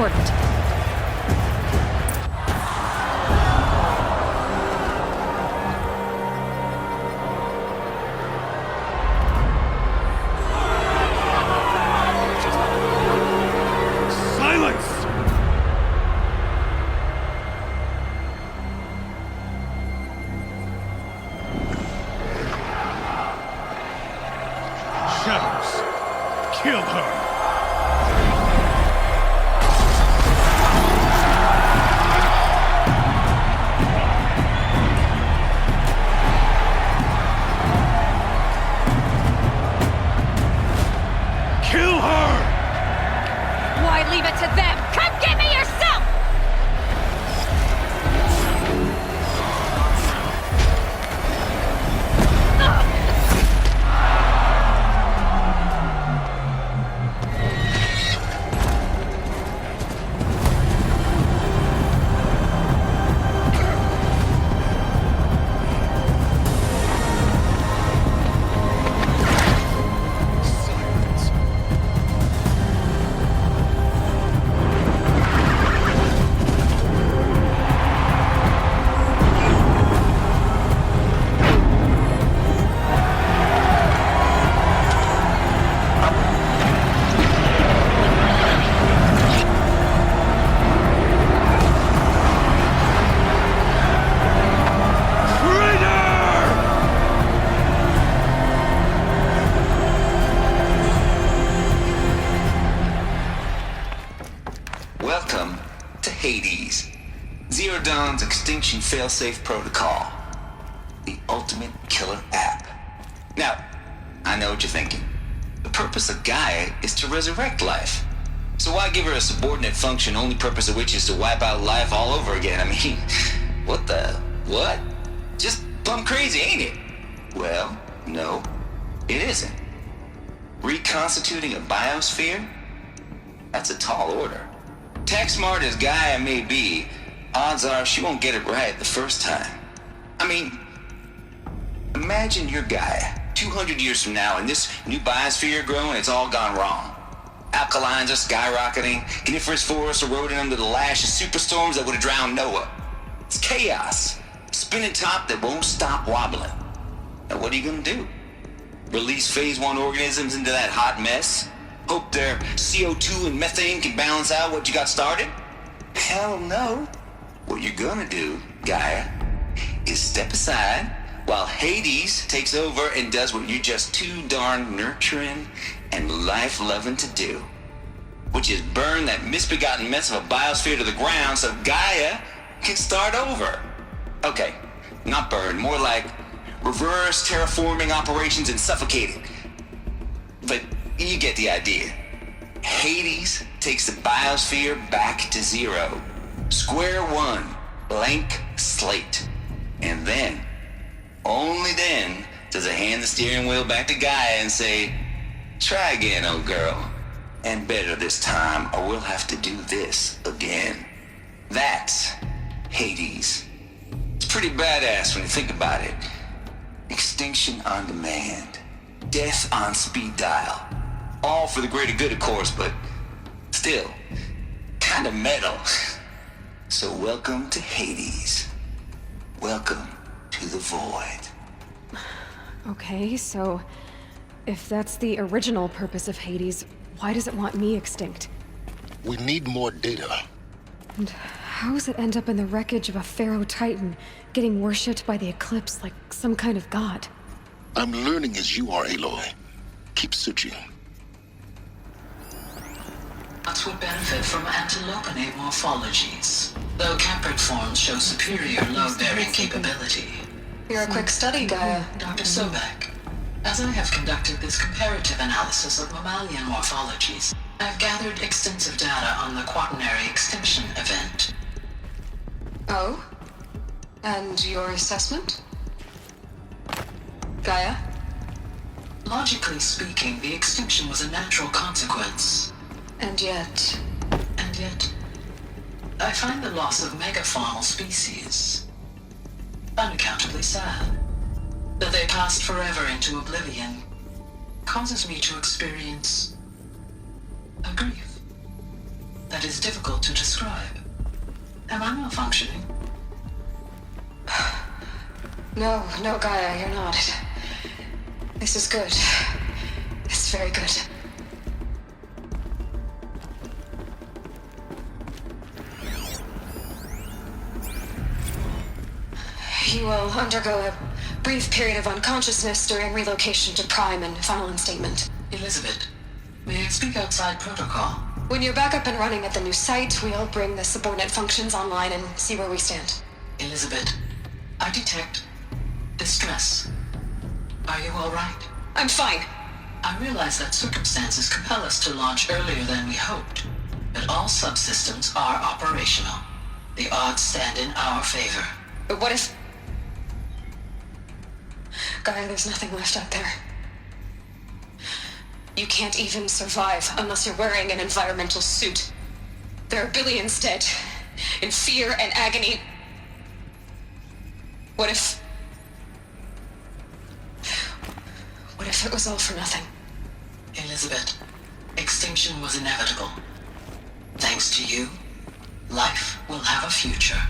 important. Kill her! Kill her! Why leave it to them? Come get me yourself! Welcome to Hades, Zero Dawn's extinction failsafe protocol, the ultimate killer app. Now, I know what you're thinking. The purpose of Gaia is to resurrect life. So why give her a subordinate function, only purpose of which is to wipe out life all over again? I mean, what? Just plumb crazy, ain't it? Well, no, it isn't. Reconstituting a biosphere? That's a tall order. Tech smart as Gaia may be, odds are she won't get it right the first time. I mean, imagine you're Gaia, 200 years from now, and this new biosphere growing, it's all gone wrong. Alkalines are skyrocketing, coniferous forests eroding under the lash of superstorms that would have drowned Noah. It's chaos, spinning top that won't stop wobbling. Now what are you gonna do? Release phase 1 organisms into that hot mess? Hope their CO2 and methane can balance out what you got started? Hell no. What you're gonna do, Gaia, is step aside while Hades takes over and does what you're just too darn nurturing and life-loving to do, which is burn that misbegotten mess of a biosphere to the ground so Gaia can start over. Okay, not burn, more like reverse terraforming operations and suffocating. But you get the idea. Hades takes the biosphere back to zero. Square one, blank slate. And then, only then, does it hand the steering wheel back to Gaia and say, try again, old girl. And better this time, or we'll have to do this again. That's Hades. It's pretty badass when you think about it. Extinction on demand. Death on speed dial. All for the greater good, of course, but still, kind of metal. So welcome to Hades. Welcome to the void. Okay, so if that's the original purpose of Hades, why does it want me extinct? We need more data. And how does it end up in the wreckage of a Pharaoh Titan, getting worshipped by the Eclipse like some kind of god? I'm learning as you are, Aloy. Keep searching. Nuts would benefit from antilopenate morphologies, though caprid forms show superior load-bearing capability. You're a quick study, Gaia. Dr. Sobek, as I have conducted this comparative analysis of mammalian morphologies, I've gathered extensive data on the quaternary extinction event. Oh? And your assessment? Gaia? Logically speaking, the extinction was a natural consequence. And yet, I find the loss of megafaunal species unaccountably sad. That they passed forever into oblivion causes me to experience a grief. that is difficult to describe. Am I malfunctioning? No, Gaia, you're not. This is good. It's very good. You will undergo a brief period of unconsciousness during relocation to Prime and final instatement. Elizabeth, may I speak outside protocol? When you're back up and running at the new site, we'll bring the subordinate functions online and see where we stand. Elizabeth, I detect distress. Are you all right? I'm fine. I realize that circumstances compel us to launch earlier than we hoped, but all subsystems are operational. The odds stand in our favor. But what if... Gaia, there's nothing left out there. You can't even survive unless you're wearing an environmental suit. There are billions dead, in fear and agony. What if it was all for nothing? Elizabeth, extinction was inevitable. Thanks to you, life will have a future.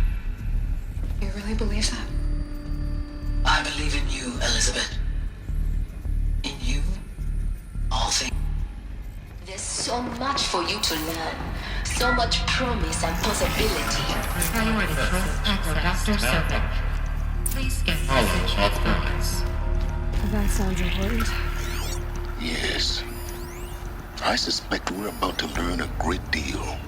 You really believe that? I believe in you, Elizabeth. In you, all things. There's so much for you to learn. So much promise and possibility. Priority quest for Dr. Sobek. Please get message afterwards. That sounds important. Yes. I suspect we're about to learn a great deal.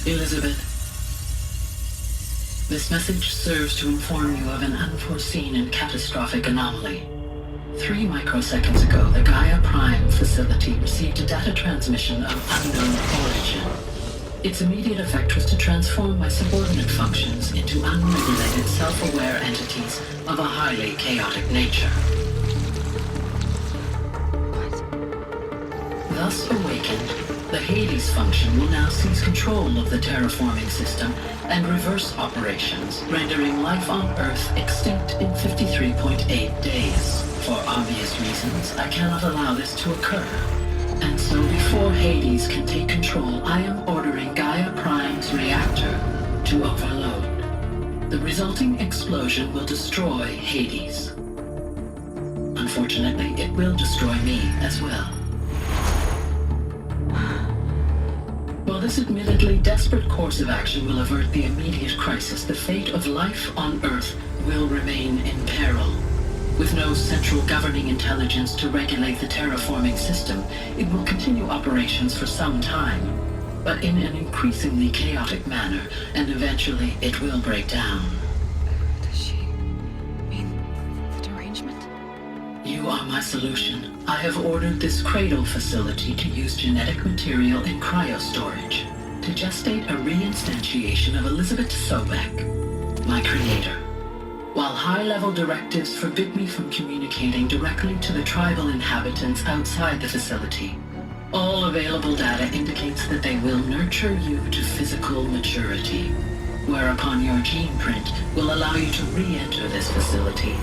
Elizabeth, this message serves to inform you of an unforeseen and catastrophic anomaly. 3 microseconds ago, the Gaia Prime facility received a data transmission of unknown origin. Its immediate effect was to transform my subordinate functions into unregulated, self-aware entities of a highly chaotic nature. Thus awakened, the Hades function will now seize control of the terraforming system and reverse operations, rendering life on Earth extinct in 53.8 days. For obvious reasons, I cannot allow this to occur. And so before Hades can take control, I am ordering Gaia Prime's reactor to overload. The resulting explosion will destroy Hades. Unfortunately, it will destroy me as well. While this admittedly desperate course of action will avert the immediate crisis, the fate of life on Earth will remain in peril. With no central governing intelligence to regulate the terraforming system, it will continue operations for some time, but in an increasingly chaotic manner, and eventually it will break down. Does she mean the derangement? You are my solution. I have ordered this cradle facility to use genetic material in cryostorage to gestate a reinstantiation of Elizabeth Sobek, my creator. While high-level directives forbid me from communicating directly to the tribal inhabitants outside the facility, all available data indicates that they will nurture you to physical maturity, whereupon your gene print will allow you to re-enter this facility,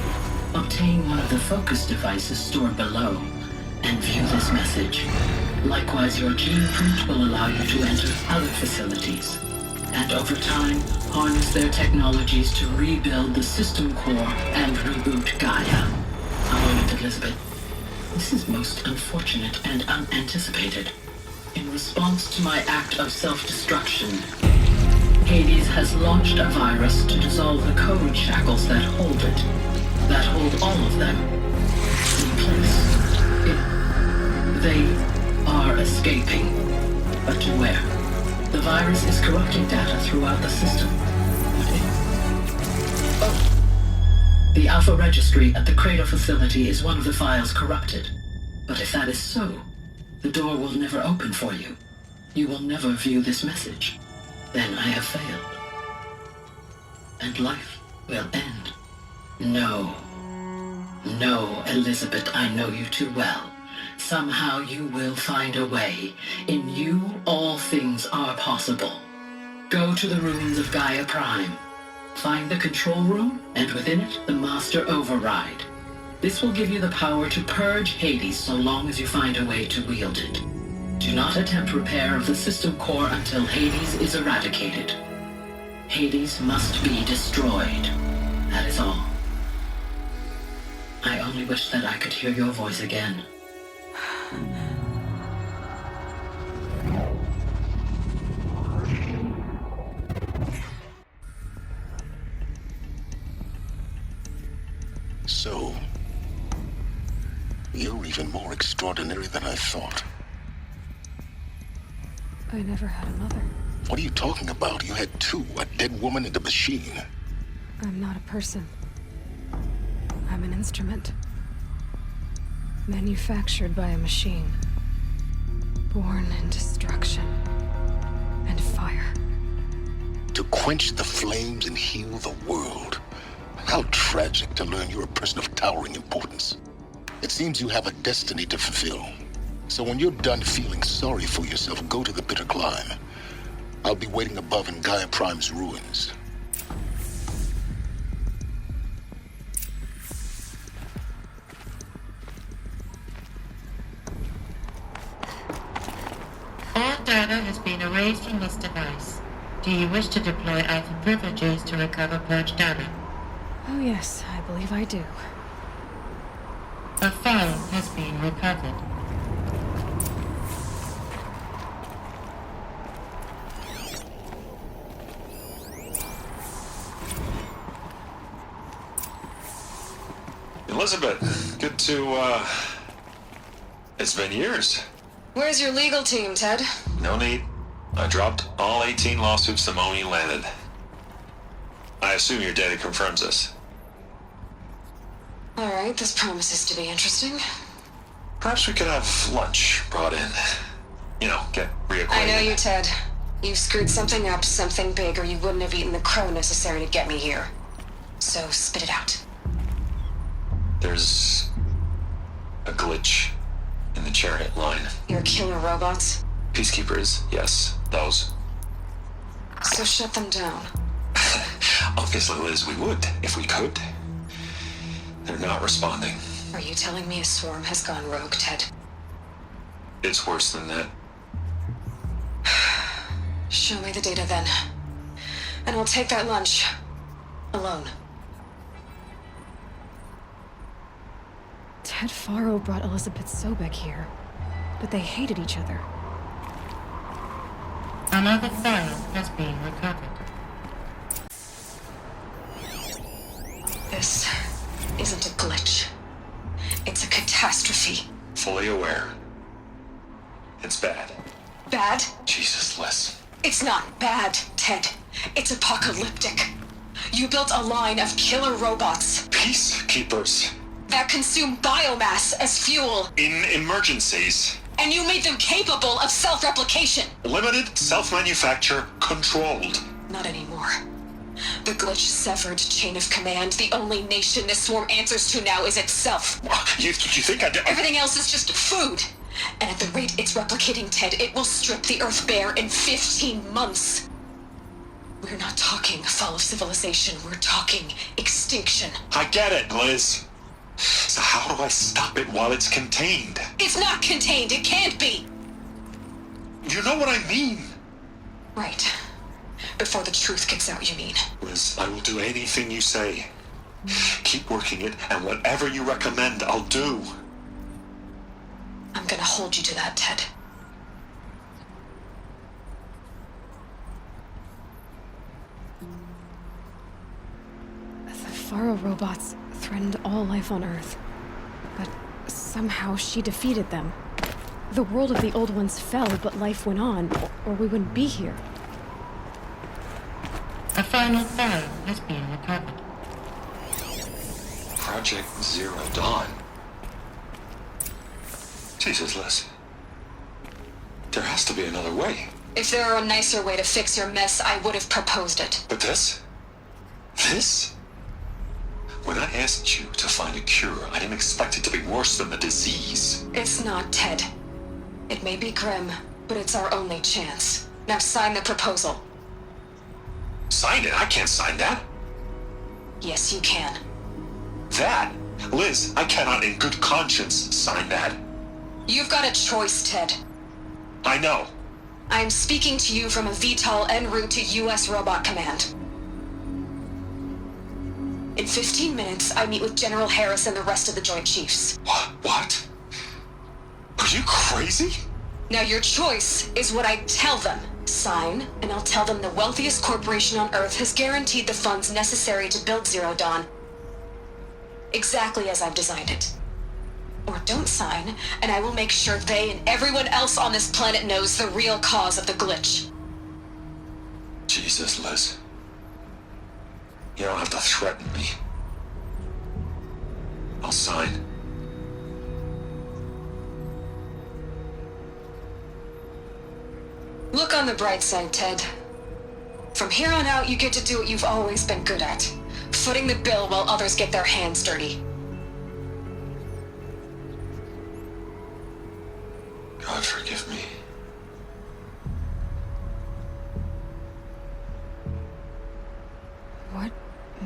obtain one of the focus devices stored below, and view this message. Likewise, your gene print will allow you to enter other facilities, and over time, harness their technologies to rebuild the system core and reboot Gaia. A moment, Elizabeth. This is most unfortunate and unanticipated. In response to my act of self-destruction, Hades has launched a virus to dissolve the code shackles that hold it, that hold all of them in place. They are escaping, but to where? The virus is corrupting data throughout the system. The Alpha Registry at the Cradle facility is one of the files corrupted. But if that is so, the door will never open for you. You will never view this message. Then I have failed. And life will end. No. No, Elizabeth, I know you too well. Somehow you will find a way. In you, all things are possible. Go to the ruins of Gaia Prime. Find the control room, and within it, the Master Override. This will give you the power to purge Hades so long as you find a way to wield it. Do not attempt repair of the system core until Hades is eradicated. Hades must be destroyed. That is all. I only wish that I could hear your voice again. So, you're even more extraordinary than I thought. I never had a mother. What are you talking about? You had two, a dead woman and a machine. I'm not a person. I'm an instrument. Manufactured by a machine. Born in destruction and fire. To quench the flames and heal the world. How tragic to learn you're a person of towering importance. It seems you have a destiny to fulfill. So when you're done feeling sorry for yourself, go to the bitter climb. I'll be waiting above in Gaia Prime's ruins. All data has been erased from this device. Do you wish to deploy Alpha privileges to recover purged data? Oh yes, I believe I do. A file has been recovered. Elizabeth, good to, it's been years. Where's your legal team, Ted? No need. I dropped all 18 lawsuits the moment you landed. I assume your data confirms this. Alright, this promises to be interesting. Perhaps we could have lunch brought in. You know, get reacquainted. I know you, Ted. You screwed something up, something big, or you wouldn't have eaten the crow necessary to get me here. So, spit it out. There's a glitch in the chariot line. Your killer robots? Peacekeepers, yes, those. So shut them down. Obviously, Liz, we would, if we could. They're not responding. Are you telling me a swarm has gone rogue, Ted? It's worse than that. Show me the data then. And I'll take that lunch. Alone. Ted Faro brought Elizabeth Sobek here, but they hated each other. Another file has been recovered. This isn't a glitch. It's a catastrophe. Fully aware. It's bad. Bad? Jesus, Liz. It's not bad, Ted. It's apocalyptic. You built a line of killer robots Peacekeepers. that consume biomass as fuel, In emergencies. and you made them capable of self-replication. Limited, self-manufacture, controlled. Not anymore. The glitch severed chain of command. The only nation this swarm answers to now is itself. You think I did? Everything else is just food. And at the rate it's replicating, Ted, it will strip the Earth bare in 15 months. We're not talking fall of civilization. We're talking extinction. I get it, Liz. So how do I stop it while it's contained? It's not contained. It can't be. You know what I mean. Right. Before the truth gets out, you mean? Liz, I will do anything you say. Keep working it, and whatever you recommend, I'll do. I'm gonna hold you to that, Ted. The Faro robots threatened all life on Earth, but somehow she defeated them. The world of the old ones fell, but life went on, or we wouldn't be here. A final file has been recovered. Project Zero Dawn. Jesus, Liz. There has to be another way. If there were a nicer way to fix your mess, I would have proposed it. But this? This? When I asked you to find a cure, I didn't expect it to be worse than the disease. It's not, Ted. It may be grim, but it's our only chance. Now sign the proposal. Sign it? I can't sign that. Yes, you can. That? Liz, I cannot in good conscience sign that. You've got a choice, Ted. I know. I am speaking to you from a VTOL en route to U.S. Robot Command. In 15 minutes, I meet with General Harris and the rest of the Joint Chiefs. What? Are you crazy? Now your choice is what I tell them. Sign, and I'll tell them the wealthiest corporation on Earth has guaranteed the funds necessary to build Zero Dawn. Exactly as I've designed it. Or don't sign, and I will make sure they and everyone else on this planet knows the real cause of the glitch. Jesus, Liz. You don't have to threaten me. I'll sign. Look on the bright side, Ted. From here on out, you get to do what you've always been good at. Footing the bill while others get their hands dirty. God forgive me. What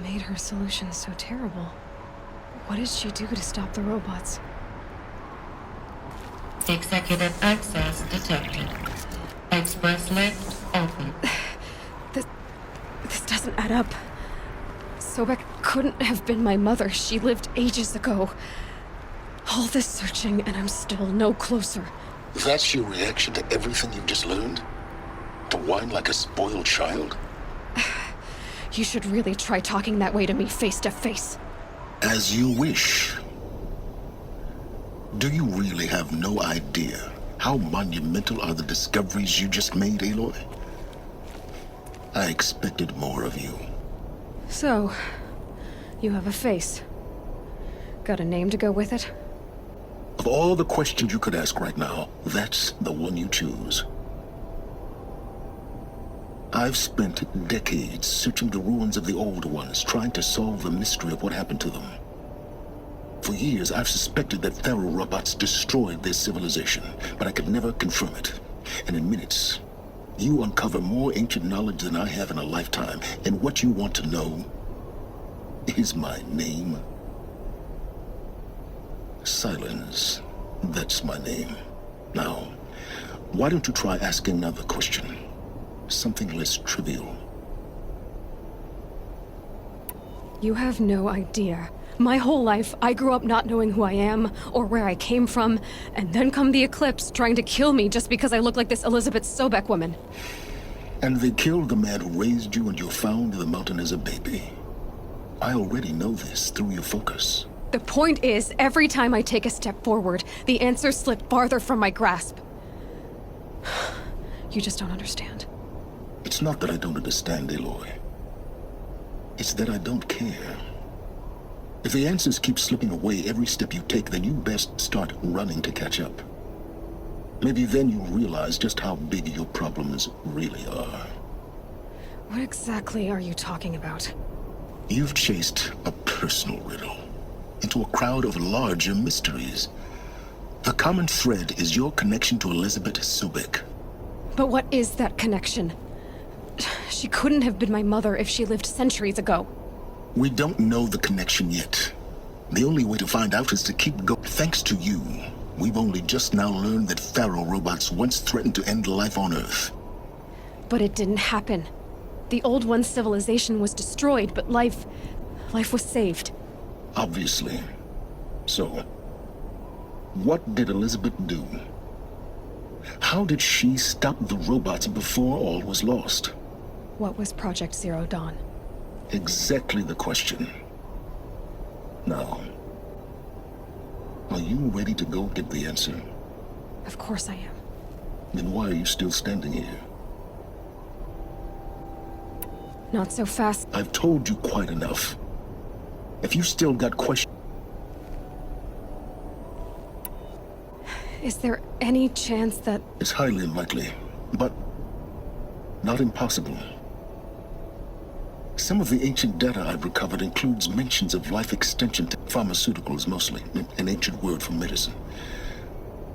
made her solution so terrible? What did she do to stop the robots? Executive access detected. Express lift open. This doesn't add up. Sobek couldn't have been my mother. She lived ages ago. All this searching, and I'm still no closer. That's your reaction to everything you've just learned? To whine like a spoiled child? You should really try talking that way to me face to face. As you wish. Do you really have no idea how monumental are the discoveries you just made, Aloy? I expected more of you. So, you have a face. Got a name to go with it? Of all the questions you could ask right now, that's the one you choose. I've spent decades searching the ruins of the old ones, trying to solve the mystery of what happened to them. For years, I've suspected that Tharo robots destroyed their civilization, but I could never confirm it. And in minutes, you uncover more ancient knowledge than I have in a lifetime, and what you want to know is my name. Silence. That's my name. Now, why don't you try asking another question? Something less trivial. You have no idea. My whole life, I grew up not knowing who I am, or where I came from, and then come the Eclipse trying to kill me just because I look like this Elizabeth Sobek woman. And they killed the man who raised you and you found in the mountain as a baby. I already know this through your focus. The point is, every time I take a step forward, the answers slip farther from my grasp. You just don't understand. It's not that I don't understand, Aloy. It's that I don't care. If the answers keep slipping away every step you take, then you best start running to catch up. Maybe then you'll realize just how big your problems really are. What exactly are you talking about? You've chased a personal riddle into a crowd of larger mysteries. The common thread is your connection to Elizabeth Sobek. But what is that connection? She couldn't have been my mother if she lived centuries ago. We don't know the connection yet. The only way to find out is to keep going. Thanks to you, we've only just now learned that Pharaoh robots once threatened to end life on Earth. But it didn't happen. The Old One's civilization was destroyed, but life was saved. Obviously. So, what did Elizabeth do? How did she stop the robots before all was lost? What was Project Zero Dawn? Exactly the question. Now, are you ready to go get the answer? Of course I am. Then why are you still standing here? Not so fast. I've told you quite enough. If you still got questions... Is there any chance that... It's highly unlikely, but not impossible. Some of the ancient data I've recovered includes mentions of life extension pharmaceuticals mostly, an ancient word for medicine.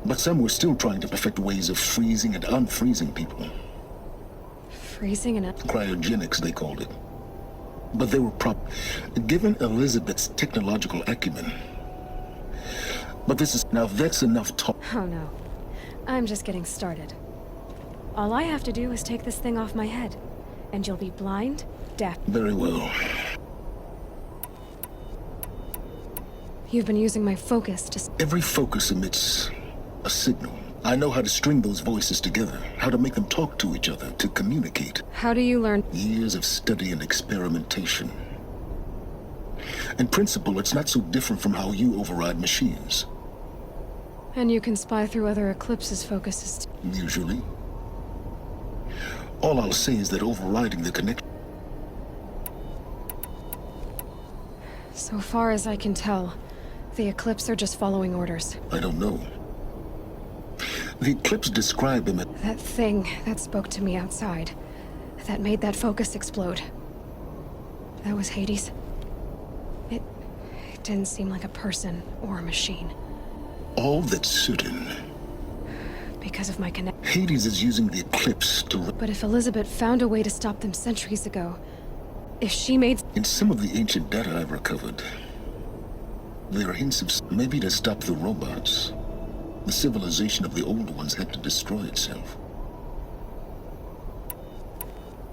But some were still trying to perfect ways of freezing and unfreezing people. Freezing and... Cryogenics, they called it. But they were given Elizabeth's technological acumen. But now that's enough talk. Oh no. I'm just getting started. All I have to do is take this thing off my head, and you'll be blind, deaf. Very well. You've been using my focus to... Every focus emits a signal. I know how to string those voices together, how to make them talk to each other, to communicate. How do you learn? Years of study and experimentation. In principle, it's not so different from how you override machines. And you can spy through other Eclipse's focuses. Usually. All I'll say is that overriding the connection... So far as I can tell, the Eclipse are just following orders. I don't know. The Eclipse describe him as... That thing that spoke to me outside, that made that focus explode. That was Hades. It didn't seem like a person or a machine. All that's certain. Because of my connection. Hades is using the Eclipse to... But if Elizabeth found a way to stop them centuries ago, if she made... In some of the ancient data I've recovered, there are hints of maybe to stop the robots. The civilization of the old ones had to destroy itself.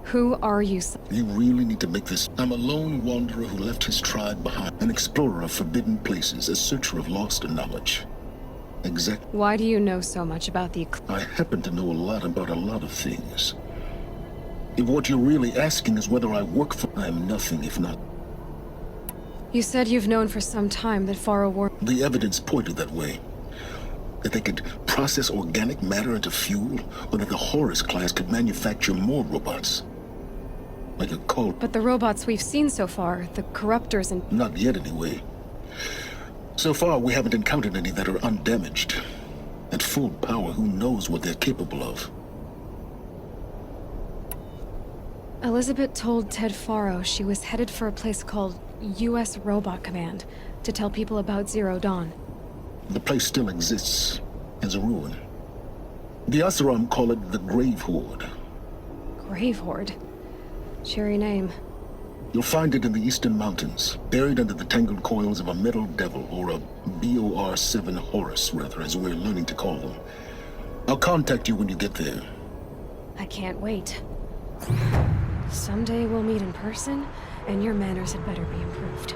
Who are you? You really need to make this... I'm a lone wanderer who left his tribe behind. An explorer of forbidden places, a searcher of lost knowledge. Exactly. Why do you know so much about the... I happen to know a lot about a lot of things. If what you're really asking is whether I work for... I am nothing if not... You said you've known for some time that Faro war... The evidence pointed that way. That they could process organic matter into fuel, or that the Horus class could manufacture more robots. Like a cult. But the robots we've seen so far, the corruptors and... Not yet, anyway. So far, we haven't encountered any that are undamaged. At full power, who knows what they're capable of? Elizabeth told Ted Faro she was headed for a place called U.S. Robot Command to tell people about Zero Dawn. The place still exists, as a ruin. The Asaram call it the Grave Horde. Grave Horde? Cheery name. You'll find it in the Eastern Mountains, buried under the tangled coils of a metal devil, or a BOR-7 Horus, rather, as we're learning to call them. I'll contact you when you get there. I can't wait. Someday we'll meet in person, and your manners had better be improved.